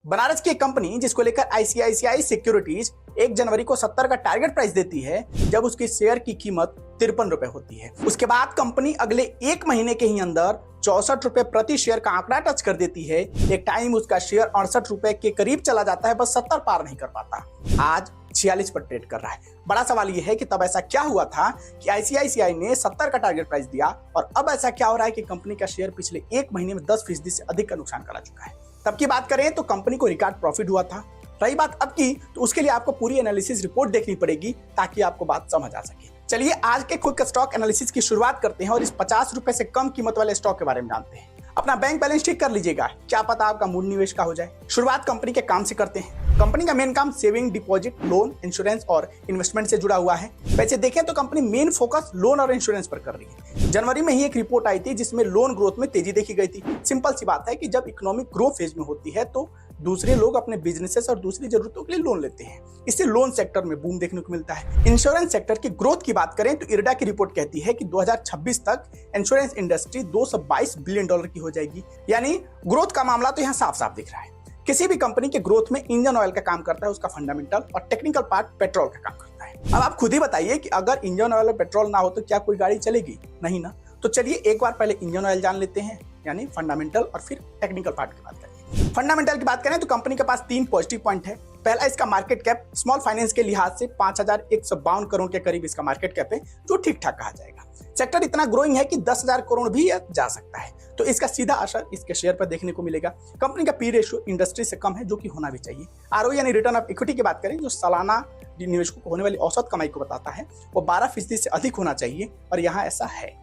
बनारस की एक कंपनी जिसको लेकर आईसीआईसीआई सिक्योरिटीज 1 जनवरी को 70 का टारगेट प्राइस देती है जब उसकी शेयर की कीमत 53 रुपए होती है। उसके बाद कंपनी अगले 1 महीने के ही अंदर 64 रुपए प्रति शेयर का आंकड़ा टच कर देती है। एक टाइम उसका शेयर 68 रुपए के करीब चला जाता है, बस 70 पार नहीं कर पाता। आज 46 पर ट्रेड कर रहा है। बड़ा सवाल यह है कि तब ऐसा क्या हुआ था कि आईसीआईसीआई ने 70 का टारगेट प्राइस दिया और अब ऐसा क्या हो रहा है कि कंपनी का शेयर पिछले 1 महीने में 10% से अधिक का नुकसान करा चुका है। तब की बात करें तो कंपनी को रिकॉर्ड प्रॉफिट हुआ था। रही बात अब की तो उसके लिए आपको पूरी एनालिसिस रिपोर्ट देखनी पड़ेगी ताकि आपको बात समझ आ सके। चलिए आज के क्विक स्टॉक एनालिसिस की शुरुआत करते हैं और इस 50 रुपए से कम कीमत वाले स्टॉक के बारे में जानते हैं। अपना बैंक बैलेंस ठीक कर लीजिएगा, क्या पता आपका मूल निवेश का हो जाए। शुरुआत कंपनी के काम से करते हैं। कंपनी का मेन काम सेविंग, डिपॉजिट, लोन, इंश्योरेंस और इन्वेस्टमेंट से जुड़ा हुआ है। वैसे देखें तो कंपनी मेन फोकस लोन और इंश्योरेंस पर कर रही है। जनवरी में ही एक रिपोर्ट आई थी जिसमें लोन ग्रोथ में तेजी देखी गई थी। सिंपल सी बात है कि जब इकोनॉमिक ग्रोथ फेज में होती है तो दूसरे लोग अपने बिजनेसेस और दूसरी जरूरतों के लिए लोन लेते हैं। इससे लोन सेक्टर में बूम देखने को मिलता है। इंश्योरेंस सेक्टर की ग्रोथ की बात करें तो इरडा की रिपोर्ट कहती है कि 2026 तक इंश्योरेंस इंडस्ट्री $222 बिलियन की हो जाएगी। यानी ग्रोथ का मामला तो यहाँ साफ साफ दिख रहा है। किसी भी कंपनी के ग्रोथ में इंजन ऑयल का काम करता है, उसका फंडामेंटल और टेक्निकल पार्ट पेट्रोल का काम करता है। अब आप खुद ही बताइए कि अगर इंजन ऑयल और पेट्रोल ना हो तो क्या कोई गाड़ी चलेगी? नहीं ना। तो चलिए एक बार पहले इंजन ऑयल जान लेते हैं, यानी फंडामेंटल, और फिर टेक्निकल पार्ट की बात करें। फंडामेंटल की बात करें तो कंपनी के पास 3 पॉजिटिव पॉइंट है। पहला, इसका मार्केट कैप स्मॉल फाइनेंस के लिहाज से 5152 करोड़ के करीब इसका मार्केट कैप है, जो ठीक ठाक कहा जाएगा। सेक्टर इतना ग्रोइंग है कि 10,000 करोड़ भी जा सकता है, तो इसका सीधा असर इसके शेयर पर देखने को मिलेगा। कंपनी का पी रेशियो इंडस्ट्री से कम है, जो कि होना भी चाहिए। आरओई यानी रिटर्न ऑफ इक्विटी की बात करें, जो सालाना निवेशकों को होने वाली औसत कमाई को बताता है, वो 12% से अधिक होना चाहिए और यहाँ ऐसा है।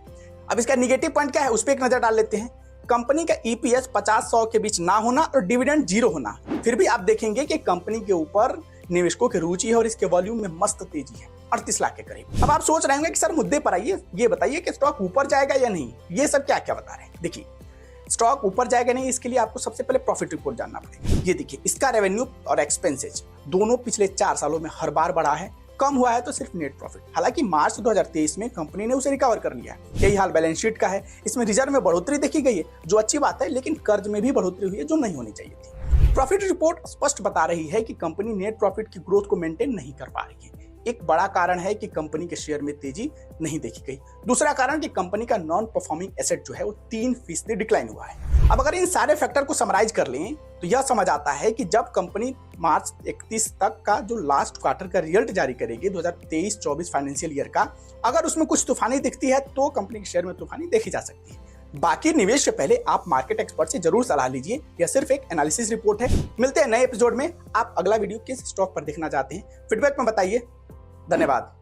अब इसका निगेटिव पॉइंट क्या है, उस पर एक नजर डाल लेते हैं। कंपनी का ईपीएस 50-100 के बीच ना होना और डिविडेंड 0 होना। फिर भी आप देखेंगे कि कंपनी के ऊपर निवेशकों की रुचि है और इसके वॉल्यूम में मस्त तेजी है, 38 लाख के करीब। अब आप सोच रहे होंगे कि सर मुद्दे पर आइए, ये बताइए कि स्टॉक ऊपर जाएगा या नहीं। ये सब क्या क्या बता रहे हैं। देखिए, स्टॉक ऊपर जाएगा नहीं, इसके लिए आपको सबसे पहले प्रॉफिट रिपोर्ट जानना पड़ेगा। ये देखिए, इसका रेवेन्यू और एक्सपेंसेज दोनों पिछले 4 सालों में हर बार बढ़ा है। कम हुआ है तो सिर्फ नेट प्रॉफिट। हालांकि मार्च 2023 में कंपनी ने उसे रिकवर कर लिया है। यही हाल बैलेंस शीट का है। इसमें रिजर्व में बढ़ोतरी देखी गई है, जो अच्छी बात है, लेकिन कर्ज में भी बढ़ोतरी हुई है, जो नहीं होनी चाहिए थी। प्रॉफिट रिपोर्ट स्पष्ट बता रही है कि कंपनी नेट प्रॉफिट की ग्रोथ को मेंटेन नहीं कर पा रही है। एक बड़ा कारण है कि कंपनी के शेयर में तेजी नहीं देखी गई। दूसरा कारण कि कंपनी का नॉन परफॉर्मिंग एसेट जो है वो 3% डिक्लाइन हुआ है। अब अगर इन सारे फैक्टर को समराइज कर लें तो यह समझ आता है कि जब कंपनी मार्च 31 तक का जो लास्ट क्वार्टर का रिजल्ट जारी करेगी 2023-24 फाइनेंशियल ईयर का, अगर उसमें कुछ तूफानी दिखती है तो कंपनी के शेयर में तूफानी देखी जा सकती है। बाकी निवेश से पहले आप मार्केट एक्सपर्ट से जरूर सलाह लीजिए। यह सिर्फ एक एनालिसिस रिपोर्ट है। मिलते हैं नए एपिसोड में। आप अगला वीडियो किस स्टॉक पर देखना चाहते हैं, फीडबैक में बताइए। धन्यवाद।